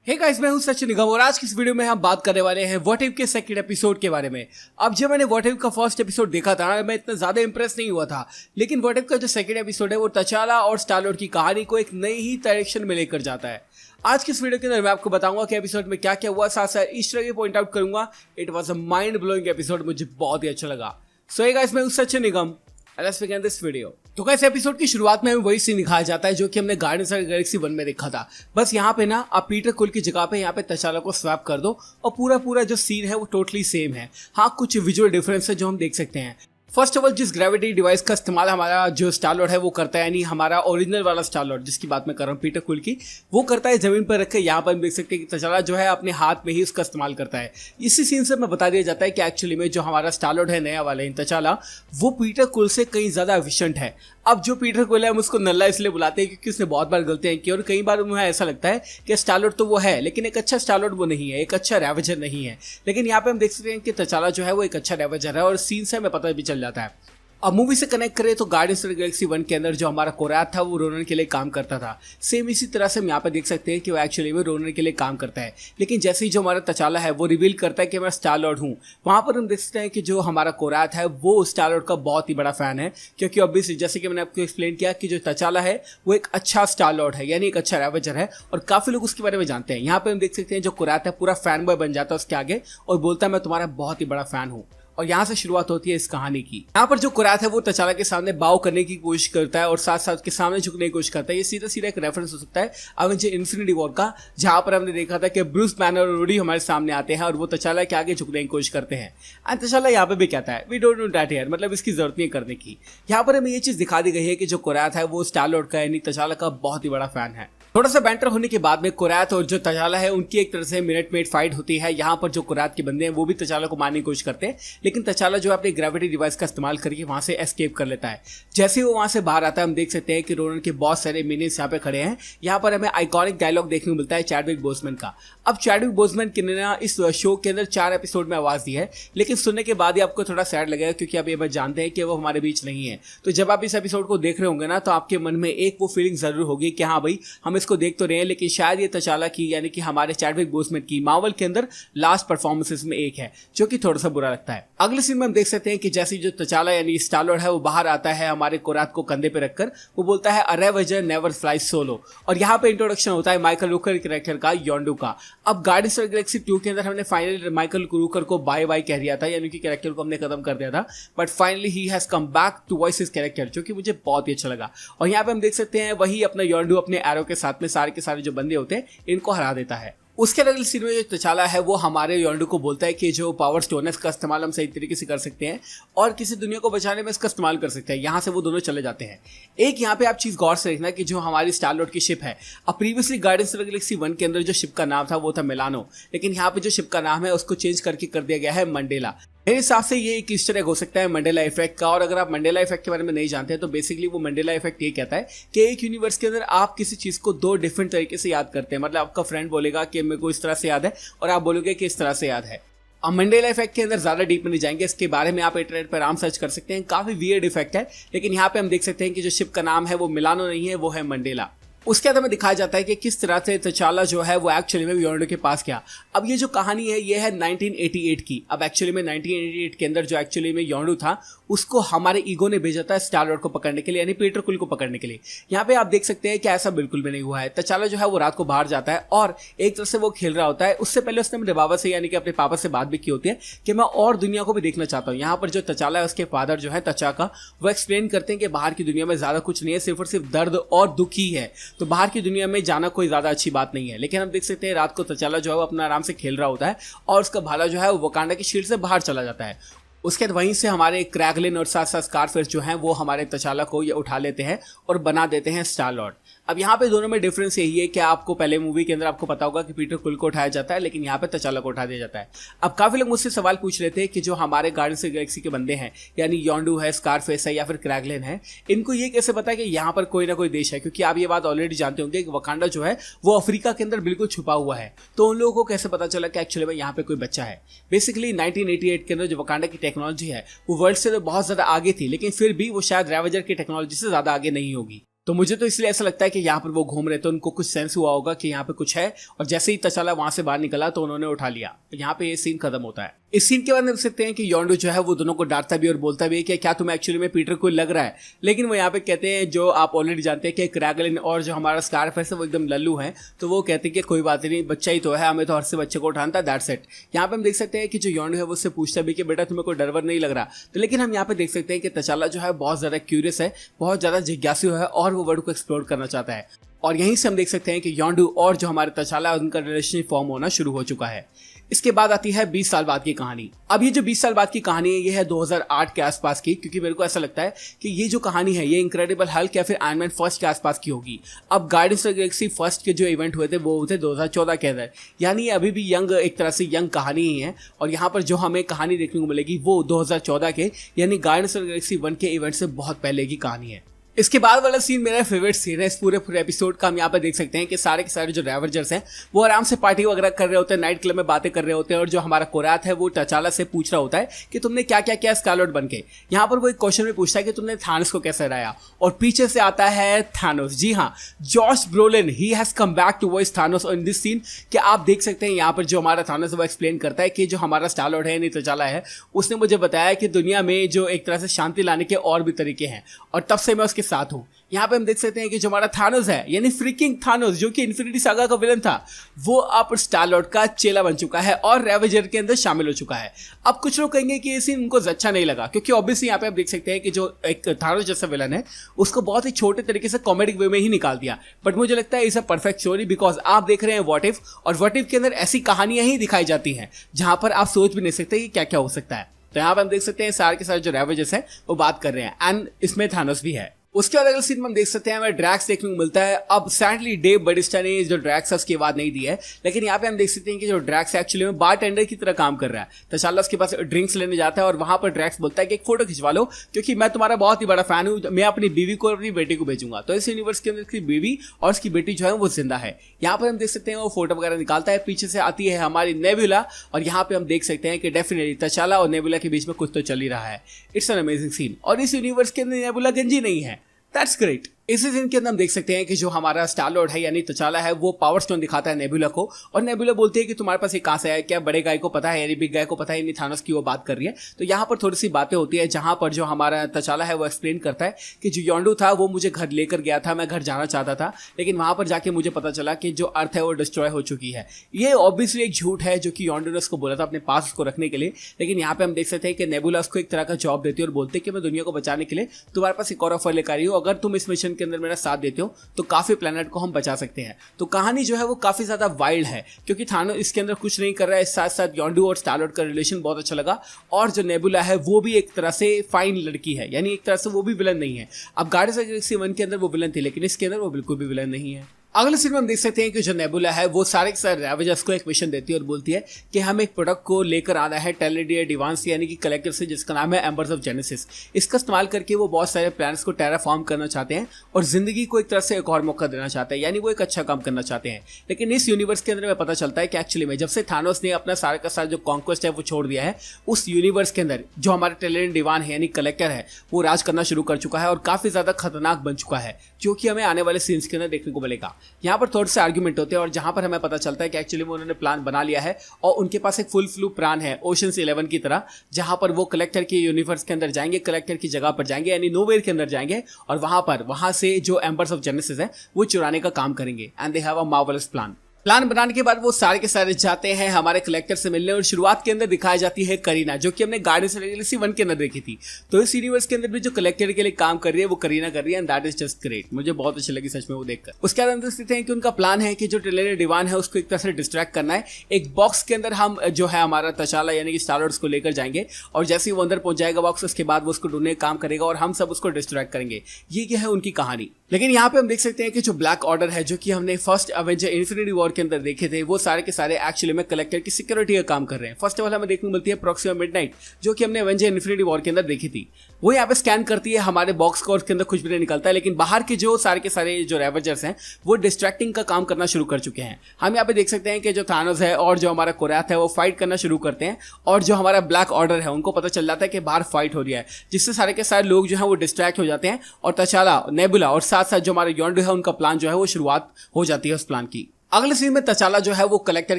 Hey guys, मैं हूं सचिन निगम और आज की इस वीडियो में हम बात करने वाले हैं व्हाट इफ के सेकंड एपिसोड के बारे में। अब जब मैंने व्हाट इफ का फर्स्ट एपिसोड देखा था मैं इतना ज्यादा इंप्रेस नहीं हुआ था, लेकिन व्हाट इफ का जो सेकंड एपिसोड है वो तचाला और स्टार-लॉर्ड की कहानी को एक नई ही डायरेक्शन में लेकर जाता है। आज की इस वीडियो के अंदर मैं आपको बताऊंगा कि एपिसोड में क्या क्या हुआ, साथ साथ ईस्टर एग पॉइंट आउट करूंगा। It was a mind blowing episode, मुझे बहुत ही अच्छा लगा। सो हे गाइस, मैं हूं सचिन निगम। Let's begin this video। तो गाइस, एपिसोड की शुरुआत में हमें वही सीन दिखाया जाता है जो कि हमने गार्डियंस ऑफ द गैलेक्सी 1 में देखा था। बस यहाँ पे ना आप पीटर क्विल की जगह पे यहाँ पे तचाला को स्वैप कर दो और पूरा जो सीन है वो टोटली सेम है। हाँ, कुछ विजुअल डिफरेंस है जो हम देख सकते हैं। फर्स्ट ऑफ ऑल, जिस ग्रेविटी डिवाइस का इस्तेमाल हमारा जो स्टार-लॉर्ड है वो करता है, यानी हमारा ओरिजिनल वाला स्टार-लॉर्ड जिसकी बात मैं कर रहा हूँ पीटर क्विल की, वो करता है जमीन पर रख के। यहाँ पर हम देख सकते हैं कि तचाला जो है अपने हाथ में ही उसका इस्तेमाल करता है। इसी सीन से हमें बता दिया जाता है कि एक्चुअली में जो हमारा स्टार-लॉर्ड है नया वाला तचाला, वो पीटर क्विल से कहीं ज्यादा एफिशिएंट है। अब जो पीटर क्विल है हम उसको नल्ला इसलिए बुलाते हैं क्योंकि उसने बहुत बार गलतियां की और कई बार मुझे ऐसा लगता है कि स्टार-लॉर्ड तो वो है लेकिन एक अच्छा स्टार-लॉर्ड वो नहीं है, एक अच्छा रैवेजर नहीं है। लेकिन यहाँ पे हम देख सकते हैं कि तचाला जो है वो एक अच्छा रैवेजर है और सीन से हमें पता भी चल जाता है। अब मूवी से कनेक्ट करें तो गार्डियंस ऑफ द गैलेक्सी 1 के अंदर जो हमारा कोराथ था वो रोनन के लिए काम करता था। सेम इसी तरह से हम यहाँ पे देख सकते हैं कि वो एक्चुअली में रोनन के लिए काम करता है। लेकिन जैसे ही जो हमारा तचाला है वो रिवील करता है कि मैं स्टार-लॉर्ड हूँ, वहाँ पर हम देख सकते हैं कि जो हमारा कोराथ है वो स्टार-लॉर्ड का बहुत ही बड़ा फैन है, क्योंकि ऑब्वियसली जैसे कि मैंने आपको एक्सप्लेन किया कि जो तचाला है वो एक अच्छा स्टार-लॉर्ड है, यानी एक अच्छा रैवेजर है और काफी लोग उसके बारे में जानते हैं। यहाँ पे हम देख सकते हैं जो कोराथ है पूरा फैन बॉय बन जाता है उसके आगे और बोलता है मैं तुम्हारा बहुत ही बड़ा फैन हूँ। और यहाँ से शुरुआत होती है इस कहानी की। यहाँ पर जो कोराथ है वो तचाला के सामने बाव करने की कोशिश करता है और साथ साथ के सामने झुकने की कोशिश करता है। ये सीधा सीधा एक रेफरेंस हो सकता है अवेंजर इन्फिनिटी वॉर का, जहां पर हमने देखा था कि ब्रूस बैनर और रूडी हमारे सामने आते हैं और वो तचाला के आगे झुकने की कोशिश करते हैं। एंड तचाला यहाँ पे भी कहता है we don't know that here, मतलब इसकी जरूरत नहीं करने की। यहाँ पर हमें ये चीज दिखा दी गई है कि जो कोराथ है वो स्टार-लॉर्ड का यानी तचाला का बहुत ही बड़ा फैन है। थोड़ा सा बैंटर होने के बाद में कोराथ और जो तचाला है उनकी एक तरह से मिनट मेड फाइट होती है। यहाँ पर जो कोराथ के बंदे हैं वो भी तचाला को मारने की कोशिश करते हैं, लेकिन तचाला जो अपने ग्रेविटी डिवाइस का इस्तेमाल करके वहां से एस्केप कर लेता है। जैसे ही वो वहां से बाहर आता है हम देख सकते हैं कि रोनन के बहुत सारे मिनियंस यहाँ पे खड़े हैं। यहाँ पर हमें आइकॉनिक डायलॉग देखने को मिलता है चैडविक बोसमैन का। अब चैडविक बोसमैन ने ना इस शो के अंदर 4 एपिसोड में आवाज दी है, लेकिन सुनने के बाद ही आपको थोड़ा सैड लगेगा क्योंकि आप ये बात जानते हैं कि वो हमारे बीच नहीं है। तो जब आप इस एपिसोड को देख रहे होंगे ना तो आपके मन में एक वो फीलिंग जरूर होगी कि हाँ भाई हम इसको देख तो रहे हैं, लेकिन शायद ये तचाला की यानी कि हमारे चैडविक बोसमैन की मार्वल के अंदर लास्ट परफॉर्मेंसेस में एक है, जो कि थोड़ा सा बुरा लगता है। अगले सीन में हम देख सकते हैं कि जैसे जो तचाला यानी स्टार-लॉर्ड है वो बाहर आता है हमारे कोराथ को कंधे पे रखकर, वो बोलता है अ रैवेजर नेवर फ्लाइज सोलो। और यहाँ पे इंट्रोडक्शन होता है माइकल रूकर कैरेक्टर का, योंडू का। अब गार्डियंस ऑफ द गैलेक्सी 2 के अंदर हमने फाइनली माइकल रूकर को बाय बाय कह दिया था, यानी कि कैरेक्टर को हमने खत्म कर दिया था, but finally he has come back to voice his character, जो कि मुझे बहुत ही अच्छा लगा। और यहाँ पे हम देख सकते हैं वही अपना योंडू अपने एरो के साथ में सारे के सारे जो बंदे होते हैं इनको हरा देता है। उसके अगले सीन में जो तचाला है वो हमारे योंडू को बोलता है कि जो पावर स्टोन है इसका इस्तेमाल हम सही तरीके से कर सकते हैं और किसी दुनिया को बचाने में इसका इस्तेमाल कर सकते हैं। यहाँ से वो दोनों चले जाते हैं। एक यहाँ पे आप चीज गौर से देखना कि जो हमारी स्टार-लॉर्ड की शिप है, अब previously guardians of the Galaxy 1 के अंदर जो शिप का नाम था वो था मिलानो, लेकिन यहाँ पे जो शिप का नाम है उसको चेंज करके कर दिया गया है मंडेला। मेरे हिसाब से ये एक ईस्टर एग हो सकता है मंडेला इफेक्ट का। और अगर आप मंडेला इफेक्ट के बारे में नहीं जानते हैं तो बेसिकली वो मंडेला इफेक्ट ये कहता है कि एक यूनिवर्स के अंदर आप किसी चीज को 2 डिफरेंट तरीके से याद करते हैं। मतलब आपका फ्रेंड बोलेगा कि मेरे को इस तरह से याद है और आप बोलोगे कि इस तरह से याद है। अब मंडेला इफेक्ट के अंदर ज्यादा डीप में नहीं जाएंगे, इसके बारे में आप इंटरनेट पर आराम सर्च कर सकते हैं। काफी वियर्ड इफेक्ट है, लेकिन यहाँ पे हम देख सकते हैं कि जो शिप का नाम है वो मिलानो नहीं है, वो है मंडेला। उसके बाद हमें दिखाया जाता है कि किस तरह से तचाला जो है वो एक्चुअली में योंडू के पास गया। अब ये जो कहानी है ये है 1988 की। अब एक्चुअली में 1988 के अंदर जो एक्चुअली में योंडू था उसको हमारे ईगो ने भेजा था स्टार-लॉर्ड को पकड़ने के लिए, यानी पीटर क्विल को पकड़ने के लिए। यहाँ पे आप देख सकते हैं कि ऐसा बिल्कुल भी नहीं हुआ है। तचाला जो है वो रात को बाहर जाता है और एक तरह से वो खेल रहा होता है। उससे पहले उसने अपने बाबा से यानी कि अपने पापा से बात भी की होती है कि मैं और दुनिया को भी देखना चाहता हूँ। यहाँ पर जो तचाला है उसके फादर जो है तचाका, वो एक्सप्लेन करते हैं कि बाहर की दुनिया में ज्यादा कुछ नहीं है, सिर्फ और सिर्फ दर्द और दुख ही है। तो बाहर की दुनिया में जाना कोई ज्यादा अच्छी बात नहीं है। लेकिन हम देख सकते हैं रात को तचाला जो है वो अपना आराम से खेल रहा होता है और उसका भाला जो है वो वकांडा की शील्ड से बाहर चला जाता है। उसके बाद वहीं से हमारे क्रैगलिन और साथ साथ स्कारफिश जो हैं वो हमारे तचाला को ये उठा लेते हैं और बना देते हैं स्टार-लॉर्ड। अब यहाँ पे दोनों में डिफरेंस यही है कि आपको पहले मूवी के अंदर आपको पता होगा कि पीटर क्विल को उठाया जाता है, लेकिन यहाँ पे तचाला को उठा दिया जाता है। अब काफी लोग मुझसे सवाल पूछ रहे थे कि जो हमारे गार्डियंस ऑफ द गैलेक्सी के बंदे हैं यानी योंडू है, स्कारफेस है या फिर क्रैगलिन है, इनको ये कैसे पता है कि यहाँ पर कोई ना कोई देश है, क्योंकि आप ये बात ऑलरेडी जानते होंगे कि वकांडा जो है वो अफ्रीका के अंदर बिल्कुल छुपा हुआ है। तो उन लोगों को कैसे पता चला कि एक्चुअली में यहाँ पे कोई बच्चा है। बेसिकली 1988 के अंदर जो वकांडा की टेक्नोलॉजी है वो वर्ल्ड से तो बहुत ज्यादा आगे थी, लेकिन फिर भी वो शायद रैवेजर की टेक्नोलॉजी से ज्यादा आगे नहीं होगी। तो मुझे तो इसलिए ऐसा लगता है कि यहाँ पर वो घूम रहे थे, उनको कुछ सेंस हुआ होगा कि यहाँ पे कुछ है, और जैसे ही तचाला वहां से बाहर निकला तो उन्होंने उठा लिया। तो यहाँ पे ये सीन खत्म होता है। इस सीन के बाद देख सकते हैं कि योंडू जो है वो दोनों को डांटता भी और बोलता भी है कि क्या तुम्हें एक्चुअली में पीटर को लग रहा है। लेकिन वो यहाँ पे कहते हैं, जो आप ऑलरेडी जानते हैं कि क्रैगलिन और जो हमारा स्कार्फ है वो एकदम लल्लू है, तो वो कहते हैं कि कोई बात नहीं, बच्चा ही तो है, हमें तो हर से बच्चे को उठाना था, दैट्स इट। यहाँ पे हम देख सकते हैं कि जो योंडू है वो उससे पूछता भी कि बेटा तुम्हें कोई डर वर नहीं लग रहा। तो लेकिन हम यहाँ पे देख सकते हैं कि तचाला जो है बहुत ज्यादा क्यूरियस है, बहुत ज्यादा जिज्ञासु है और वो वर्ल्ड को एक्सप्लोर करना चाहता है। और यहीं से हम देख सकते हैं कि योंडू और जो हमारे तचाला है उनका रिलेशनशिप फॉर्म होना शुरू हो चुका है। इसके बाद आती है 20 साल बाद की कहानी। अब ये जो 20 साल बाद की कहानी है ये है 2008 के आसपास की, क्योंकि मेरे को ऐसा लगता है कि ये जो कहानी है ये इनक्रेडिबल हल्क या फिर आयरन मैन फर्स्ट के आसपास की होगी। अब guardians of the Galaxy first के जो इवेंट हुए थे वो हुए थे 2014 के अंदर, यानी अभी भी यंग, एक तरह से यंग कहानी ही है। और यहाँ पर जो हमें कहानी देखने को मिलेगी वो 2014 के यानी गार्डियंस ऑफ द गैलेक्सी 1 के इवेंट से बहुत पहले की कहानी है। इसके बाद वाला सीन मेरा फेवरेट सीन है इस पूरे एपिसोड का। हम यहाँ पे देख सकते हैं कि सारे के सारे जो रेवेंजर्स हैं वो आराम से पार्टी वगैरह कर रहे होते हैं, नाइट क्लब में बातें कर रहे होते हैं, और जो हमारा कोरात है वो तचाला से पूछ रहा होता है कि तुमने क्या क्या किया स्कार-लॉर्ड बन के। यहाँ पर वो एक क्वेश्चन में पूछता है कि तुमने थानोस को कैसे हराया, और पीछे से आता है थानोस। जी हाँ, Josh Brolin he has come back to voice Thanos in this scene. कि आप देख सकते हैं यहाँ पर जो हमारा थानोस है वो एक्सप्लेन करता है कि जो हमारा स्टार-लॉर्ड है यानी तचाला है, उसने मुझे बताया कि दुनिया में जो एक तरह से शांति लाने के और भी तरीके हैं, और तब से मैं उसके साथ हूँ। यहाँ पे हम देख सकते हैं कि जो हमारा थानोस है यानी फ्रीकिंग थानोस, जो कि इन्फिनिटी सागा का विलन था, वो अब स्टार-लॉर्ड का चेला बन चुका है और रेवेंजर के अंदर शामिल हो चुका है। अब कुछ लोग कहेंगे कि ये सीन उनको अच्छा नहीं लगा, क्योंकि ऑब्वियसली यहाँ पे आप देख सकते हैं कि जो एक थानोस जैसा विलन है उसको बहुत ही छोटे तरीके से कॉमेडिक वे में ही निकाल दिया। बट मुझे लगता है इस अ परफेक्ट स्टोरी, बिकॉज आप देख रहे हैं व्हाट इफ, और व्हाट इफ के अंदर ऐसी कहानियां ही दिखाई जाती हैं जहां पर आप सोच भी नहीं सकते कि क्या क्या हो सकता है। तो यहाँ पर हम देख सकते हैं सारे के सारे जो रेवेंजर्स हैं वो बात कर रहे हैं, एंड इसमें थानोस भी है। उसके बाद अगले सीन में हम देख सकते हैं हमें ड्रैक्स देखने को मिलता है। अब सैडली डेव बटिस्टा ने जो ड्रैक्स है उसकी आवाज नहीं दी है, लेकिन यहाँ पे हम देख सकते हैं कि जो ड्रैक्स एक्चुअली में बार टेंडर की तरह काम कर रहा है। तचाला उसके पास ड्रिंक्स लेने जाता है और वहां पर ड्रैक्स बोलता है कि एक फोटो खिंचवा लो, क्योंकि मैं तुम्हारा बहुत ही बड़ा फैन हूँ, मैं अपनी बीवी को और अपनी बेटी को भेजूंगा। तो इस यूनिवर्स के अंदर उसकी बीवी और उसकी बेटी जो है वो जिंदा है। यहाँ पर हम देख सकते हैं वो फोटो वगैरह निकालता है, पीछे से आती है हमारी नेबुला, और यहाँ पे हम देख सकते हैं कि डेफिनेटली तचाला और नेबुला के बीच में कुछ तो चल ही रहा है। It's an amazing scene. और इस यूनिवर्स के अंदर नेबुला गंजी नहीं है, दैट्स ग्रेट। इसी सीन के अंदर हम देख सकते हैं कि जो हमारा स्टार-लॉर्ड है यानी तचाला है वो पावर स्टोन दिखाता है नेबुला को, और नेबुला बोलती है कि तुम्हारे पास ये कहां से है, क्या बड़े गाय को पता है यानी बिग गाय को पता है, यानी थानोस की वो बात कर रही है। तो यहाँ पर थोड़ी सी बातें होती है जहां पर जो हमारा तचाला है वो एक्सप्लेन करता है कि जो योंडू था वो मुझे घर लेकर गया था, मैं घर जाना चाहता था, लेकिन वहां पर जाके मुझे पता चला कि जो अर्थ है वो डिस्ट्रॉय हो चुकी है। ये ऑब्वियसली एक झूठ है जो कि योंडू ने उसको बोला था अपने पास उसको रखने के लिए, लेकिन यहाँ पे हम देख सकते हैं कि नेबुला उसको एक तरह का जॉब देती है और बोलते हैं कि मैं दुनिया को बचाने के लिए तुम्हारे पास एक और ऑफर लेकर आई हूँ, अगर तुम इस मिशन के अंदर मेरा साथ देते हो तो काफी प्लेनेट को हम बचा सकते हैं। तो कहानी जो है वो काफी ज्यादा वाइल्ड है, क्योंकि थानोस इसके अंदर कुछ नहीं कर रहा है। साथ साथ योंडू और स्टार-लॉर्ड का रिलेशन बहुत अच्छा लगा, और जो नेबुला है वो भी एक तरह से फाइन लड़की है, यानी एक तरह से वो भी विलन नहीं है। अब गार्डियंस ऑफ द गैलेक्सी 1 के अंदर वो विलन थी, लेकिन इसके अंदर वो बिल्कुल भी विलन नहीं है। अगले सीन में हम देख सकते हैं कि जो नेबुला है वो सारे के सारे रेवेंजर्स को एक मिशन देती है और बोलती है कि हम एक प्रोडक्ट को लेकर आना है टेलेडिया डिवांस यानी कि कलेक्टर से, जिसका नाम है एम्बर्स ऑफ जेनेसिस। इसका इस्तेमाल करके वो बहुत सारे प्लैनेट्स को टेराफॉर्म करना चाहते हैं और जिंदगी को एक तरह से एक और मौका देना चाहते हैं, यानी वो एक अच्छा काम करना चाहते हैं। लेकिन इस यूनिवर्स के अंदर में पता चलता है कि एक्चुअली में जब से थानोस ने अपना सारा का सारा जो कॉन्क्वेस्ट है वो छोड़ दिया है, उस यूनिवर्स के अंदर जो हमारे टेलेडियन डिवान है यानी कलेक्टर है वो राज करना शुरू कर चुका है और काफी ज्यादा खतरनाक बन चुका है, जो कि हमें आने वाले सीन्स के अंदर देखने को मिलेगा। यहाँ पर थोड़े से आर्गुमेंट होते हैं और जहां पर हमें पता चलता है कि एक्चुअली वो उन्होंने प्लान बना लिया है और उनके पास एक फुल फ्लू प्लान है ओशंस 11 की तरह, जहां पर वो कलेक्टर के यूनिवर्स के अंदर जाएंगे, कलेक्टर की जगह पर जाएंगे यानी नोवेयर के अंदर जाएंगे, और वहां से जो एम्बर्स ऑफ जेनेसिस है वो चुराने का काम करेंगे। And they have a marvellous plan बनाने के बाद वो सारे के सारे जाते हैं हमारे कलेक्टर से मिलने, और शुरुआत के अंदर दिखाई जाती है करीना, जो कि हमने गार्डियंस ऑफ द गैलेक्सी 1 के अंदर देखी थी। तो इस यूनिवर्स के अंदर भी जो कलेक्टर के लिए काम कर रही है वो करीना कर रही है, and that is just great. मुझे बहुत अच्छी लगी सच में वो देखकर। उसके बाद हम देख सकते हैं कि उनका प्लान है कि जो टेलेडियन डिवान है उसको एक तरह से डिस्ट्रैक्ट करना है। एक बॉक्स के अंदर हम जो है हमारा तचाला यानी कि स्टार-लॉर्ड को लेकर जाएंगे, और जैसे ही वो अंदर पहुंच जाएगा बॉक्स, उसके बाद वो उसको ढूंढने का काम करेगा और हम सब उसको डिस्ट्रैक्ट करेंगे। ये क्या है उनकी कहानी। लेकिन यहाँ पे हम देख सकते हैं कि जो ब्लैक ऑर्डर है, जो कि हमने फर्स्ट एवेंजर इन्फिनिटी वॉर के अंदर देखे थे वो सारे के सारे एक्चुअली में कलेक्टर की सिक्योरिटी का काम कर रहे हैं। फर्स्ट ऑफ ऑल हमें देखने को मिलती है प्रॉक्सिमा मिडनाइट, जो कि हमने एवेंजर इन्फिनिटी वॉर के अंदर देखी थी। वो यहाँ पे स्कैन करती है हमारे बॉक्स को और उसके अंदर कुछ भी नहीं निकलता है, लेकिन बाहर के जो सारे के सारे जो रेवेंजर्स हैं वो डिस्ट्रैक्टिंग का काम करना शुरू कर चुके हैं। हम यहाँ पे देख सकते हैं कि जो थानोस है और जो हमारा कोराथ है वो फाइट करना शुरू करते हैं, और जो हमारा ब्लैक ऑर्डर है उनको पता चल जाता है कि बाहर फाइट हो रही है, जिससे सारे के सारे लोग जो है वो डिस्ट्रैक्ट हो जाते हैं और तचाला, नेबुला और साथ साथ जो हमारा योंडू है उनका प्लान जो है वो शुरुआत हो जाती है उस प्लान की। अगले सीन में तचाला जो है वो कलेक्टर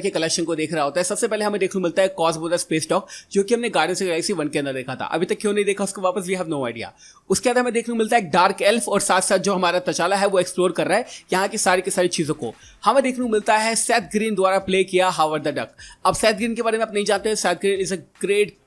के कलेक्शन को देख रहा होता है। सबसे पहले हमें देखने को मिलता है कॉस्मो द स्पेस डॉग, जो कि हमने गार्डियंस ऑफ द गैलेक्सी 1 के अंदर देखा था। अभी तक क्यों नहीं देखा उसको वापस, वी हैव नो आइडिया। उसके बाद हमें देखने को मिलता है डार्क एल्फ, और साथ साथ जो हमारा तचाला है वो एक्सप्लोर कर रहा है यहाँ की सारी चीजों को। हमें देखने को मिलता है सेथ ग्रीन द्वारा प्ले किया हावर्ड द डक। अब सेथ ग्रीन के बारे में आप नहीं जानते हैं, Seth Green is a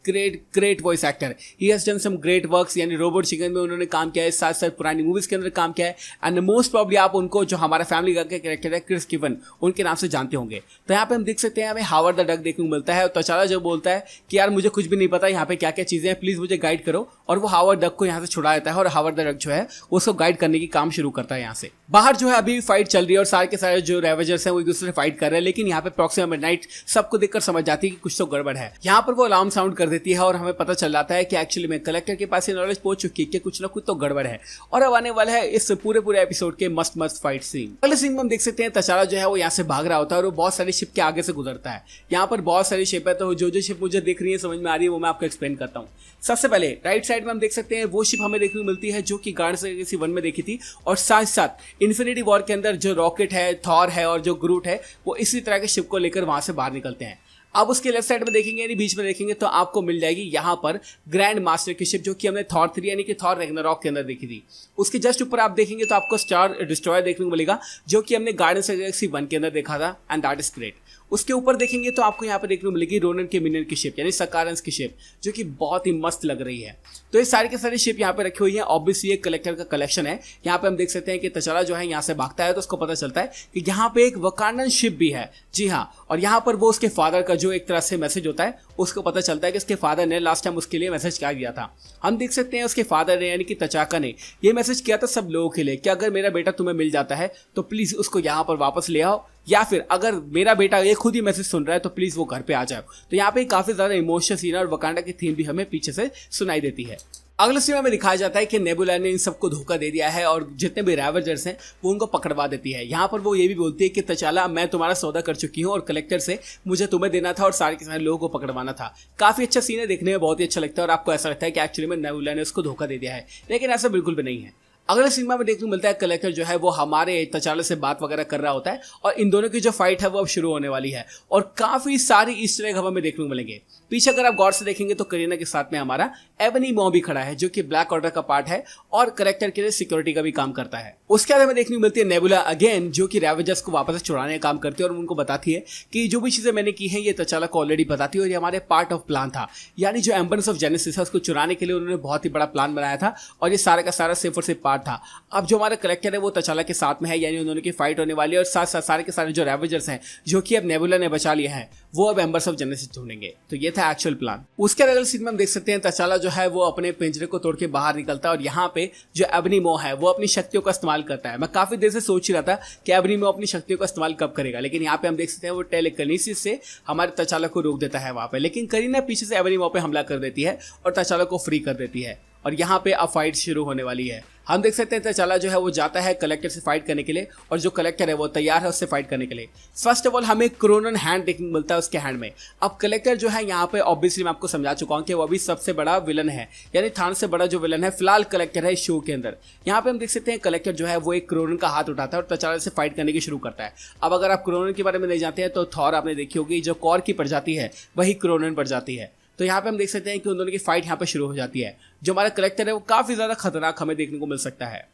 great voice actor. He has done some great works, यानी रोबोट चिकन में उन्होंने काम किया है, साथ साथ पुरानी मूवीज के अंदर काम किया है, एंड मोस्ट प्रॉब्ली आप उनको जो हमारा फैमिली का कैरेक्टर है क्रिस गिवन, उनके नाम से जानते होंगे। तो यहाँ पे हम देख सकते हैं हमें हावर्ड द डक देखने को मिलता है, और तचाला जो बोलता है कि यार मुझे कुछ भी नहीं पता यहाँ पे क्या क्या चीजें हैं, प्लीज मुझे गाइड करो, और वो हावर्ड डक को यहाँ से छुड़ा देता है, और हावर्ड द डक जो है उसको गाइड करने की काम शुरू करता है। यहाँ से बाहर जो है अभी फाइट चल रही है और सारे के सारे जो रेवेंजर्स हैं वो एक दूसरे से फाइट कर रहे हैं, लेकिन यहाँ पे प्रॉक्सिमा मिडनाइट सबको देखकर समझ जाती है कि कुछ तो गड़बड़ है। यहाँ पर वो अलार्म साउंड कर देती है और हमें पता चल जाता है कि एक्चुअली में कलेक्टर के पास ये नॉलेज पहुंच चुकी है कि कुछ ना कुछ तो गड़बड़ है, और अब आने वाला है इस पूरे एपिसोड के मस्त फाइट सीन। अगले सीन में हम देख सकते हैं तचाला जो है वो यहाँ से भाग रहा होता है और वो बहुत सारी शिप के आगे से गुजरता है। यहाँ पर बहुत सारी शिप है, तो जो शिप मुझे दिख रही है समझ में आ रही है वो मैं आपको एक्सप्लेन करता हूँ। सबसे पहले राइट साइड में हम देख सकते हैं वो शिप हमें देखने को मिलती है जो कि गार्डियंस ऑफ द गैलेक्सी 1 में देखी थी, और साथ साथ इन्फिनिटी वॉर के अंदर जो रॉकेट है, थॉर है और जो ग्रूट है वो इसी तरह के शिप को लेकर वहां से बाहर निकलते हैं। अब उसके लेफ्ट साइड में देखेंगे यानी बीच में देखेंगे तो आपको मिल जाएगी यहाँ पर ग्रैंड मास्टर की शिप, जो कि हमने थॉर 3 यानी कि थॉर रैग्नारॉक के अंदर देखी थी। उसके जस्ट ऊपर आप देखेंगे तो आपको स्टार डिस्ट्रॉयर देखने को मिलेगा, जो कि हमने गार्डियंस ऑफ द गैलेक्सी 1 के अंदर देखा था, एंड दैट इज ग्रेट। उसके ऊपर देखेंगे तो आपको यहाँ पर देखने को मिलेगी रोनन के मिनियन की शिप यानी सकारंस की शिप, जो कि बहुत ही मस्त लग रही है। तो ये सारी के सारी शिप यहाँ पे रखी हुई है। ऑब्वियसली एक कलेक्टर का कलेक्शन है। यहाँ पे हम देख सकते हैं कि तचाला जो है यहाँ से भागता है तो उसको पता चलता है कि यहाँ पे एक वकांडन शिप भी है। जी हाँ, और यहाँ पर वो उसके फादर का जो एक तरह से मैसेज होता है उसको पता चलता है कि उसके फादर ने लास्ट टाइम उसके लिए मैसेज क्या किया था। हम देख सकते हैं उसके फादर ने यानी कि तचाका ने ये मैसेज किया था सब लोगों के लिए कि अगर मेरा बेटा तुम्हें मिल जाता है तो प्लीज उसको यहाँ पर वापस ले आओ, या फिर अगर मेरा बेटा ये खुद ही मैसेज सुन रहा है तो प्लीज वो घर पे आ जाओ। तो यहाँ पे काफी ज्यादा इमोशनल सीन और वकांडा की थीम भी हमें पीछे से सुनाई देती है। अगले सीन में दिखाया जाता है कि नेबुला ने इन सबको धोखा दे दिया है और जितने भी रेवेंजर्स हैं वो उनको पकड़वा देती है। यहाँ पर वो ये भी बोलती है कि तचाला मैं तुम्हारा सौदा कर चुकी हूँ और कलेक्टर से मुझे तुम्हें देना था और सारे के सारे लोगों को पकड़वाना था। काफी अच्छा सीन है, देखने में बहुत ही अच्छा लगता है और आपको ऐसा लगता है कि एक्चुअली में नेबुला ने उसको धोखा दे दिया है, लेकिन ऐसा बिल्कुल भी नहीं है। अगले सीन में देखने को मिलता है कलेक्टर जो है वो हमारे तचाला से बात वगैरह कर रहा होता है और इन दोनों की जो फाइट है वो अब शुरू होने वाली है और काफी सारी ईस्टर एग हमें देखने को मिलेंगे। पीछे अगर आप गौर से देखेंगे तो करीना के साथ में हमारा एबनी मॉ भी खड़ा है जो कि ब्लैक ऑर्डर का पार्ट है और कलेक्टर के लिए सिक्योरिटी का भी काम करता है। उसके बाद हमें देखने को मिलती है नेबुला अगेन जो कि रेवेंजर्स को वापस छुड़ाने का काम करती है और उनको बताती है कि जो भी चीजें मैंने की है ये तचाला को ऑलरेडी बताती है और ये हमारे पार्ट ऑफ प्लान था, यानी जो एम्बरेंस ऑफ जेनेसिस है उसको चुराने के लिए उन्होंने बहुत ही बड़ा प्लान बनाया था और ये सारा का सारा सिर्फ और सिर्फ पार्ट था। अब जो हमारा कलेक्टर है वो तचाला के साथ में है, यानी उन्होंने की फाइट होने वाली है और साथ साथ सारे के सारे जो रेवेंजर्स हैं जो कि अब नेबुला ने बचा लिया है वो अब एम्बर्स ऑफ जेनेसिस ढूंढेंगे। तो ये था एक्चुअल प्लान। उसके अगले सीन में हम देख सकते हैं तचाला जो है वो अपने पिंजरे को तोड़ के बाहर निकलता है और यहाँ पे जो एबनी मॉ है वो अपनी शक्तियों का इस्तेमाल करता है। मैं काफी देर से सोच ही रहा था कि एबनी मॉ अपनी शक्तियों का इस्तेमाल कब करेगा, लेकिन यहाँ पे हम देख सकते हैं वो टेलीकिनेसिस से हमारे तचाला को रोक देता है वहां पे, लेकिन करीना पीछे से एबनी मॉ पे हमला कर देती है और तचाला को फ्री कर देती है और यहाँ पे अब फाइट शुरू होने वाली है। हम देख सकते हैं तचाला जो है वो जाता है कलेक्टर से फाइट करने के लिए और जो कलेक्टर है वो तैयार है उससे फाइट करने के लिए। फर्स्ट ऑफ ऑल हमें क्रोनन हैंड देखने को मिलता है उसके हैंड में। अब कलेक्टर जो है यहाँ पे ऑब्वियसली मैं आपको समझा चुका हूँ कि वो अभी सबसे बड़ा विलन है, यानी थान से बड़ा जो विलन है फिलहाल कलेक्टर है इस शो के अंदर। यहाँ पे हम देख सकते हैं कलेक्टर जो है वो एक क्रोनन का हाथ उठाता है और तचाला से फाइट करने की शुरू करता है। अब अगर आप क्रोनन के बारे में नहीं जानते हैं तो थॉर आपने देखी होगी, जो कॉर की प्रजाति है वही क्रोनन प्रजाति है। तो यहाँ पे हम देख सकते हैं कि उन दोनों की फाइट यहाँ पे शुरू हो जाती है। जो हमारा कलेक्टर है वो काफी ज्यादा खतरनाक हमें देखने को मिल सकता है।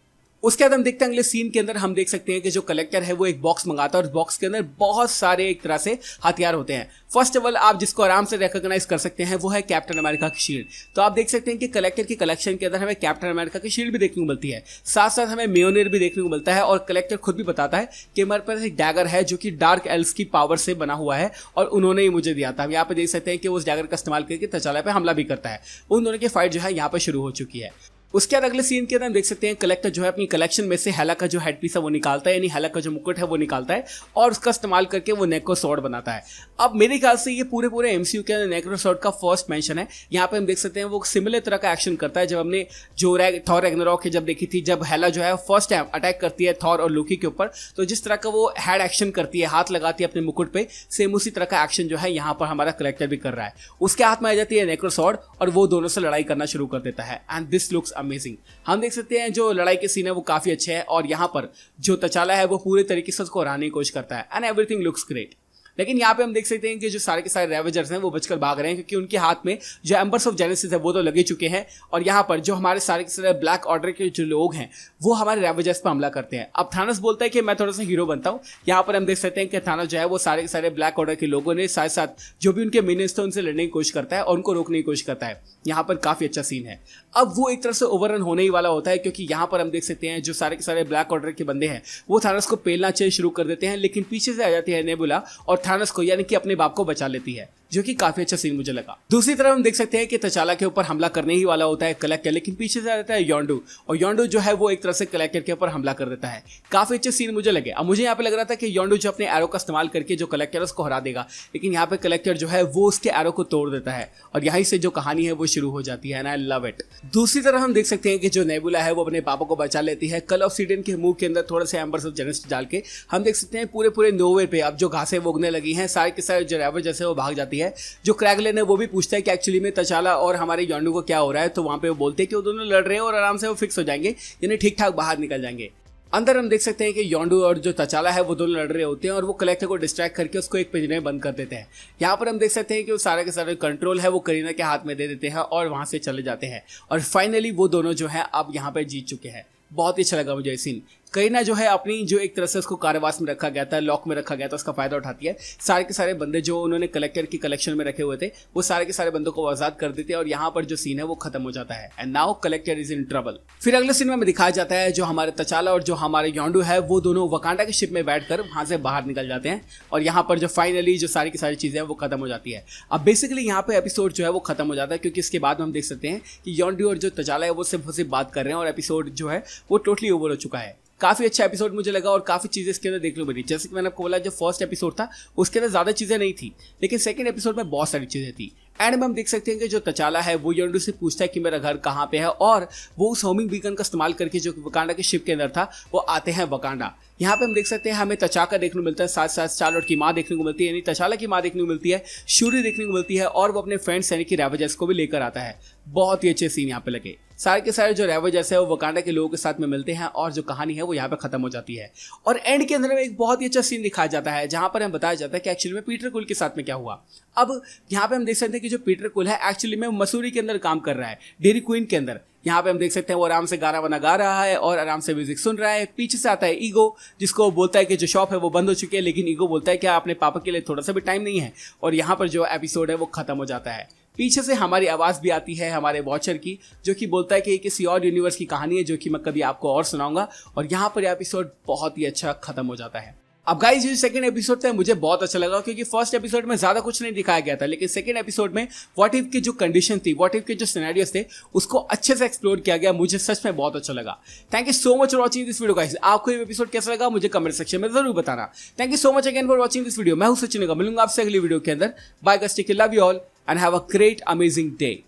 उसके बाद हम देखते हैं अगले सीन के अंदर हम देख सकते हैं कि जो कलेक्टर है वो एक बॉक्स मंगाता है और बॉक्स के अंदर बहुत सारे एक तरह से हथियार होते हैं। फर्स्ट ऑफ ऑल आप जिसको आराम से रिकॉग्नाइज कर सकते हैं वो है कैप्टन अमेरिका की शील्ड। तो आप देख सकते हैं कि कलेक्टर की कलेक्शन के अंदर हमें कैप्टन अमेरिका की शील्ड भी देखने को मिलती है, साथ साथ हमें म्योनिर भी देखने को मिलता है और कलेक्टर खुद भी बताता है कि हमारे पास एक डैगर है जो कि डार्क एल्व्स की पावर से बना हुआ है और उन्होंने ही मुझे दिया था। हम यहाँ पे देख सकते हैं कि उस डैगर का इस्तेमाल करके तचाला पे हमला भी करता है। उन दोनों की फाइट जो है यहाँ पे शुरू हो चुकी है। उसके बाद अगले सीन के अंदर हम देख सकते हैं कलेक्टर जो है अपनी कलेक्शन में से हेला का जो हेड पीस है वो निकालता है, यानी हेला का जो मुकुट है वो निकालता है और उसका इस्तेमाल करके वो नेक्रो स्वॉर्ड बनाता है। अब मेरे ख्याल से ये पूरे एमसीयू के अंदर नेक्रो स्वॉर्ड का फर्स्ट मेंशन है। यहाँ पे हम देख सकते हैं वो सिमिलर तरह का एक्शन करता है जब हमने जो थॉर रैग्नारॉक जब देखी थी, जब हेला जो है फर्स्ट टाइम अटैक करती है थॉर और लोकी के ऊपर, तो जिस तरह का वो हेड एक्शन करती है, हाथ लगाती है अपने मुकुट पे, सेम उसी तरह का एक्शन जो है यहाँ पर हमारा कलेक्टर भी कर रहा है। उसके हाथ में आ जाती है नेक्रो स्वॉर्ड और वो दोनों से लड़ाई करना शुरू कर देता है एंड दिस लुक्स अमेजिंग। हम देख सकते हैं जो लड़ाई के सीन है वो काफी अच्छे हैं और यहाँ पर जो तचाला है वो पूरे तरीके से उसको हराने की कोशिश करता है एंड एवरीथिंग लुक्स ग्रेट। लेकिन यहाँ पे हम देख सकते हैं कि जो सारे के सारे रेवेजर्स हैं वो बचकर भाग रहे हैं क्योंकि उनके हाथ में जो एम्बर्स ऑफ जेनेसिस है वो तो लगे चुके हैं और यहाँ पर जो हमारे सारे के सारे ब्लैक ऑर्डर के जो लोग हैं वो हमारे रेवेजर्स पर हमला करते हैं। अब थानोस बोलता है कि मैं थोड़ा सा हीरो बनता हूँ। यहाँ पर हम देख सकते हैं कि थानोस जो है वो सारे के सारे ब्लैक ऑर्डर के लोगों ने साथ साथ जो भी उनके मिनियंस थे उनसे लड़ने की कोशिश करता है और उनको रोकने की कोशिश करता है। यहाँ पर काफी अच्छा सीन है। अब वो एक तरह से ओवररन होने ही वाला होता है क्योंकि यहाँ पर हम देख सकते हैं जो सारे के सारे ब्लैक ऑर्डर के बंदे हैं वो थानोस को पेलना चाहिए शुरू कर देते हैं, लेकिन पीछे से आ जाती है नेबुला और थानोस को यानी कि अपने बाप को बचा लेती है, जो कि काफी अच्छा सीन मुझे लगा। दूसरी तरफ हम देख सकते हैं कि तचाला के ऊपर हमला करने ही वाला होता है कलेक्टर, लेकिन पीछे से आ जाता है योंडू और योंडू जो है वो एक तरह से कलेक्टर के ऊपर हमला कर देता है। काफी अच्छे सीन मुझे लगे। अब मुझे यहाँ पे लग रहा था कि योंडू जो अपने एरो का इस्तेमाल करके जो कलेक्टर उसको हरा देगा, लेकिन यहाँ पे कलेक्टर जो है वो उसके एरो को तोड़ देता है और यहीं से जो कहानी है वो शुरू हो जाती है एंड आई लव इट। दूसरी तरफ हम देख सकते हैं कि जो नेबुला है वो अपने पापा को बचा लेती है। कल ऑब्सिडियन के मुंह के अंदर थोड़ा सा एम्बर्स ऑफ जेनेसिस डाल के हम देख सकते हैं पूरे नोवे पे अब जो घासें वो उगने लगी हैं, सारे के सारे जो रेवर जैसे वो भाग जाती है। जो क्रैगलेन है वो भी पूछता है कि एक्चुअली में तचाला और हमारे योंडू को क्या हो रहा है, तो वहां पे वो बोलते हैं कि वो दोनों लड़ रहे हैं और आराम से वो फिक्स हो जाएंगे, यानी ठीक ठाक बाहर निकल जाएंगे। अंदर हम देख सकते हैं कि योंडू और जो तचाला है वो दोनों लड़ रहे होते हैं और वो कलेक्टर को डिस्ट्रैक्ट करके उसको एक पिंजरे में बंद कर देते हैं। यहाँ पर हम देख सकते हैं कि वो सारे के सारे कंट्रोल है वो करीना के हाथ में दे देते हैं और वहां से चले जाते हैं और फाइनली वो दोनों जो है अब यहाँ पर जीत चुके हैं। बहुत ही अच्छा लगा मुझे सीन। करीना जो है अपनी जो एक तरह से उसको कारावास में रखा गया था, लॉक में रखा गया था, उसका फायदा उठाती है। सारे के सारे बंदे जो उन्होंने कलेक्टर की कलेक्शन में रखे हुए थे वो सारे के सारे बंदों को आजाद कर देते हैं और यहाँ पर जो सीन है वो खत्म हो जाता है and now collector is in trouble. फिर अगले सीन में दिखाया जाता है जो हमारे तचाला और जो हमारे योंडू है वो दोनों वकांडा के शिप में बैठकर वहां से बाहर निकल जाते हैं और यहाँ पर जो फाइनली जो सारी की सारी चीजें हैं वो खत्म हो जाती है। अब बेसिकली यहाँ पे एपिसोड जो है वो खत्म हो जाता है क्योंकि इसके बाद हम देख सकते हैं कि योंडू और जो तचाला है वो सिर्फ बात कर रहे हैं और एपिसोड जो है वो टोटली ओवर हो चुका है। काफी अच्छा एपिसोड मुझे लगा और काफी चीजें इसके अंदर देखने को मिली। जैसे कि मैंने आपको बोला जो फर्स्ट एपिसोड था उसके अंदर ज्यादा चीजें नहीं थी, लेकिन सेकंड एपिसोड में बहुत सारी चीजें थी। एंड में हम देख सकते हैं कि जो तचाला है वो योंडू से पूछता है कि मेरा घर कहाँ पे है और वो उस होमिंग बीकन का इस्तेमाल करके जो वकांडा के शिप के अंदर था वो आते हैं वकांडा। यहाँ पे हम देख सकते हैं हमें तचाका देखने को मिलता है, साथ साथ चार्लोट की माँ देखने को मिलती है, यानी तचाला की माँ देखने को मिलती है, शूरी देखने को मिलती है और वो अपने फ्रेंड्स यानी कि रेवेजर्स को भी लेकर आता है। बहुत ही अच्छे सीन यहाँ पे लगे। सारे के सारे जो रेवेजर्स है वो वकांडा के लोगों के साथ में मिलते हैं और जो कहानी है वो यहाँ पे खत्म हो जाती है। और एंड के अंदर में एक बहुत ही अच्छा सीन दिखाया जाता है जहाँ पर हमें बताया जाता है कि एक्चुअली में पीटर कुल के साथ में क्या हुआ। अब यहाँ पे हम देख सकते हैं कि जो पीटर कुल है एक्चुअली में मसूरी के अंदर काम कर रहा है, डेयरी क्वीन के अंदर। यहाँ पे हम देख सकते हैं वो आराम से गाना वाना गा रहा है और आराम से म्यूजिक सुन रहा है। पीछे से आता है ईगो जिसको बोलता है कि जो शॉप है वो बंद हो चुकी है, लेकिन ईगो बोलता है कि अपने पापा के लिए थोड़ा सा भी टाइम नहीं है और यहाँ पर जो एपिसोड है वो खत्म हो जाता है। पीछे से हमारी आवाज़ भी आती है हमारे वॉचर की जो कि बोलता है कि किसी और यूनिवर्स की कहानी है जो कि मैं कभी आपको और सुनाऊंगा और यहाँ पर एपिसोड बहुत ही अच्छा खत्म हो जाता है। अब गाइस जो सेकंड एपिसोड था मुझे बहुत अच्छा लगा क्योंकि फर्स्ट एपिसोड में ज्यादा कुछ नहीं दिखाया गया था, लेकिन सेकंड एपिसोड में व्हाट इफ की जो कंडीशन थी, व्हाट इफ के जो सिनेरियोस थे उसको अच्छे से एक्सप्लोर किया गया। मुझे सच में बहुत अच्छा लगा। Thank you so much for watching this video guys. आपको ये एपिसोड कैसा लगा मुझे कमेंट सेक्शन में जरूर बताना। Thank you so much again for watching this video. मैं हूं सचिन, मिलूंगा आपसे अगली वीडियो के अंदर। Bye guys, take care, love you all and have a great amazing day.